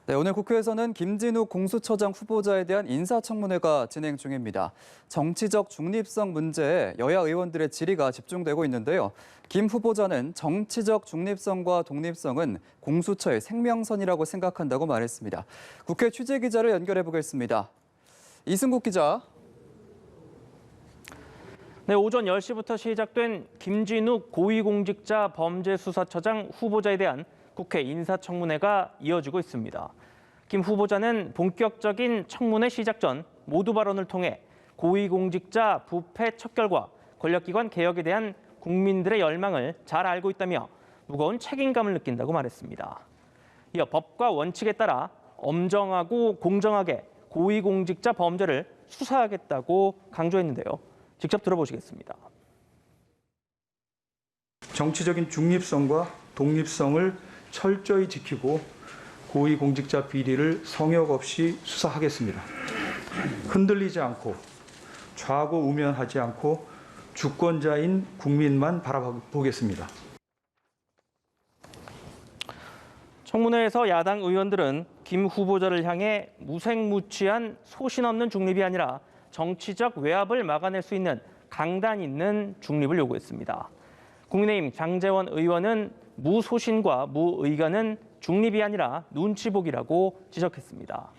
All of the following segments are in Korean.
네, 오늘 국회에서는 김진욱 공수처장 후보자에 대한 인사청문회가 진행 중입니다. 정치적 중립성 문제에 여야 의원들의 질의가 집중되고 있는데요. 김 후보자는 정치적 중립성과 독립성은 공수처의 생명선이라고 생각한다고 말했습니다. 국회 취재기자를 연결해 보겠습니다. 이승국 기자. 네, 오전 10시부터 시작된 김진욱 고위공직자 범죄수사처장 후보자에 대한 국회 인사청문회가 이어지고 있습니다. 김 후보자는 본격적인 청문회 시작 전 모두 발언을 통해 고위공직자 부패 척결과 권력기관 개혁에 대한 국민들의 열망을 잘 알고 있다며 무거운 책임감을 느낀다고 말했습니다. 이어 법과 원칙에 따라 엄정하고 공정하게 고위공직자 범죄를 수사하겠다고 강조했는데요. 직접 들어보시겠습니다. 정치적인 중립성과 독립성을 철저히 지키고 고위공직자 비리를 성역 없이 수사하겠습니다. 흔들리지 않고 좌고우면하지 않고 주권자인 국민만 바라보겠습니다. 청문회에서 야당 의원들은 김 후보자를 향해 무색무취한 소신 없는 중립이 아니라 정치적 외압을 막아낼 수 있는 강단 있는 중립을 요구했습니다. 국민의힘 장제원 의원은 무소신과 무의견은 중립이 아니라 눈치보기라고 지적했습니다.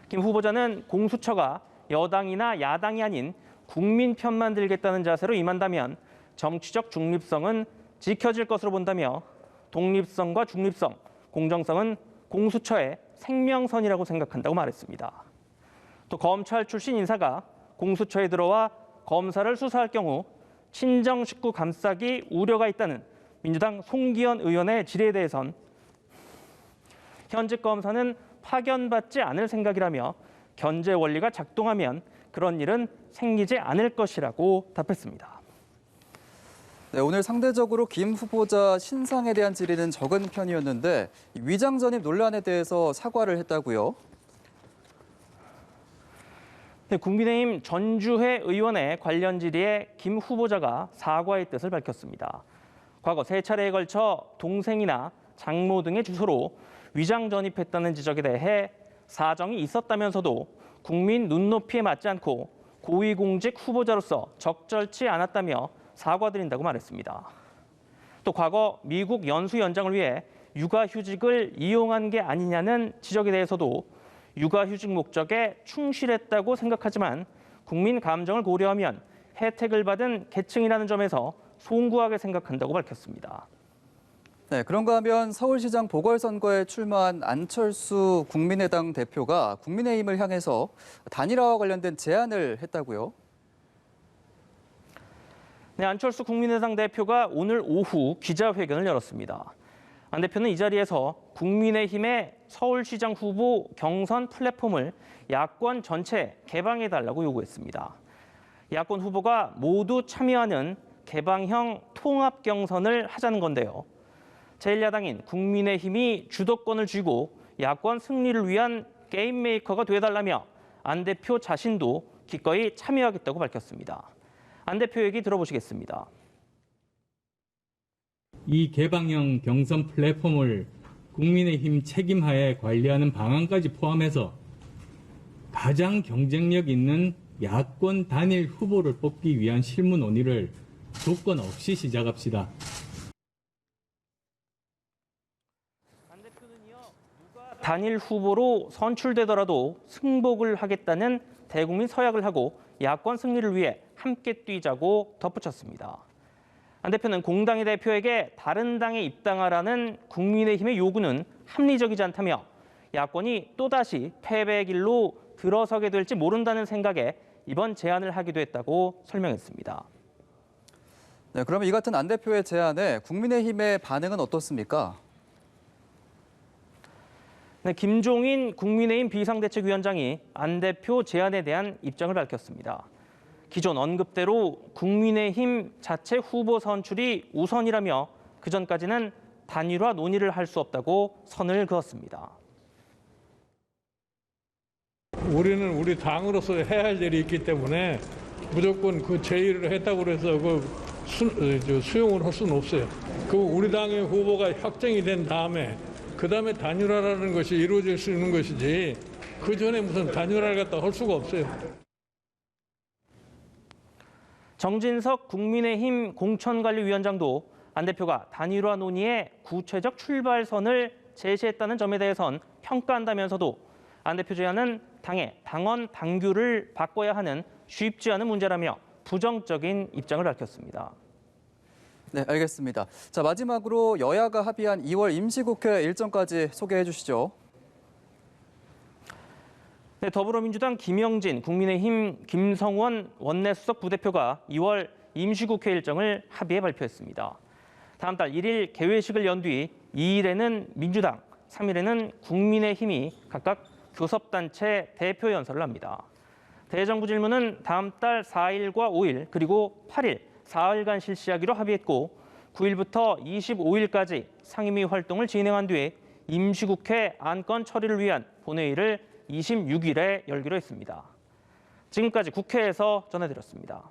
김 후보자는 공수처가 여당이나 야당이 아닌 국민 편만 들겠다는 자세로 임한다면 정치적 중립성은 지켜질 것으로 본다며 독립성과 중립성, 공정성은 공수처의 생명선이라고 생각한다고 말했습니다. 또 검찰 출신 인사가 공수처에 들어와 검사를 수사할 경우 친정 식구 감싸기 우려가 있다는 민주당 송기현 의원의 질의에 대해선 현직 검사는 파견받지 않을 생각이라며 견제 원리가 작동하면 그런 일은 생기지 않을 것이라고 답했습니다. 네, 오늘 상대적으로 김 후보자 신상에 대한 질의는 적은 편이었는데 위장 전입 논란에 대해서 사과를 했다고요? 네, 국민의힘 전주회 의원의 관련 질의에 김 후보자가 사과의 뜻을 밝혔습니다. 과거 3차례에 걸쳐 동생이나 장모 등의 주소로 위장 전입했다는 지적에 대해 사정이 있었다면서도 국민 눈높이에 맞지 않고 고위공직 후보자로서 적절치 않았다며 사과드린다고 말했습니다. 또 과거 미국 연수 연장을 위해 육아휴직을 이용한 게 아니냐는 지적에 대해서도 육아휴직 목적에 충실했다고 생각하지만 국민 감정을 고려하면 혜택을 받은 계층이라는 점에서 송구하게 생각한다고 밝혔습니다. 네, 그런가 하면 서울시장 보궐선거에 출마한 안철수 국민의당 대표가 국민의힘을 향해서 단일화와 관련된 제안을 했다고요? 네, 안철수 국민의당 대표가 오늘 오후 기자회견을 열었습니다. 안 대표는 이 자리에서 국민의힘의 서울시장 후보 경선 플랫폼을 야권 전체에 개방해달라고 요구했습니다. 야권 후보가 모두 참여하는 개방형 통합 경선을 하자는 건데요. 제1야당인 국민의힘이 주도권을 쥐고 야권 승리를 위한 게임 메이커가 되어달라며 안 대표 자신도 기꺼이 참여하겠다고 밝혔습니다. 안 대표 얘기 들어보시겠습니다. 이 개방형 경선 플랫폼을 국민의힘 책임하에 관리하는 방안까지 포함해서 가장 경쟁력 있는 야권 단일 후보를 뽑기 위한 실무 논의를 조건 없이 시작합시다. 안 대표는 이어 누가 단일 후보로 선출되더라도 승복을 하겠다는 대국민 서약을 하고 야권 승리를 위해 함께 뛰자고 덧붙였습니다. 안 대표는 공당의 대표에게 다른 당에 입당하라는 국민의힘의 요구는 합리적이지 않다며 야권이 또다시 패배의 길로 들어서게 될지 모른다는 생각에 이번 제안을 하기도 했다고 설명했습니다. 네, 그러면 이 같은 안 대표의 제안에 국민의힘의 반응은 어떻습니까? 네, 김종인 국민의힘 비상대책위원장이 안 대표 제안에 대한 입장을 밝혔습니다. 기존 언급대로 국민의힘 자체 후보 선출이 우선이라며 그전까지는 단일화 논의를 할 수 없다고 선을 그었습니다. 우리는 우리 당으로서 해야 할 일이 있기 때문에 무조건 그 제의를 했다고 해서 수용을 할 수는 없어요. 그 우리 당의 후보가 확정이 된 다음에 그 그다음에 단일화라는 것이 이루어질 수 있는 것이지 그 전에 무슨 단일화를 갖다 할 수가 없어요. 정진석 국민의힘 공천관리위원장도 안 대표가 단일화 논의의 구체적 출발선을 제시했다는 점에 대해선 평가한다면서도 안 대표 제안은 당의 당원 당규를 바꿔야 하는 쉽지 않은 문제라며 부정적인 입장을 밝혔습니다. 네, 알겠습니다. 자, 마지막으로 여야가 합의한 2월 임시국회 일정까지 소개해 주시죠. 네, 더불어민주당 김영진, 국민의힘 김성원 원내수석 부대표가 2월 임시국회 일정을 합의해 발표했습니다. 다음 달 1일 개회식을 연 뒤 2일에는 민주당, 3일에는 국민의힘이 각각 교섭단체 대표 연설을 합니다. 대정부 질문은 다음 달 4일과 5일 그리고 8일, 사흘간 실시하기로 합의했고 9일부터 25일까지 상임위 활동을 진행한 뒤에 임시국회 안건 처리를 위한 본회의를 26일에 열기로 했습니다. 지금까지 국회에서 전해드렸습니다.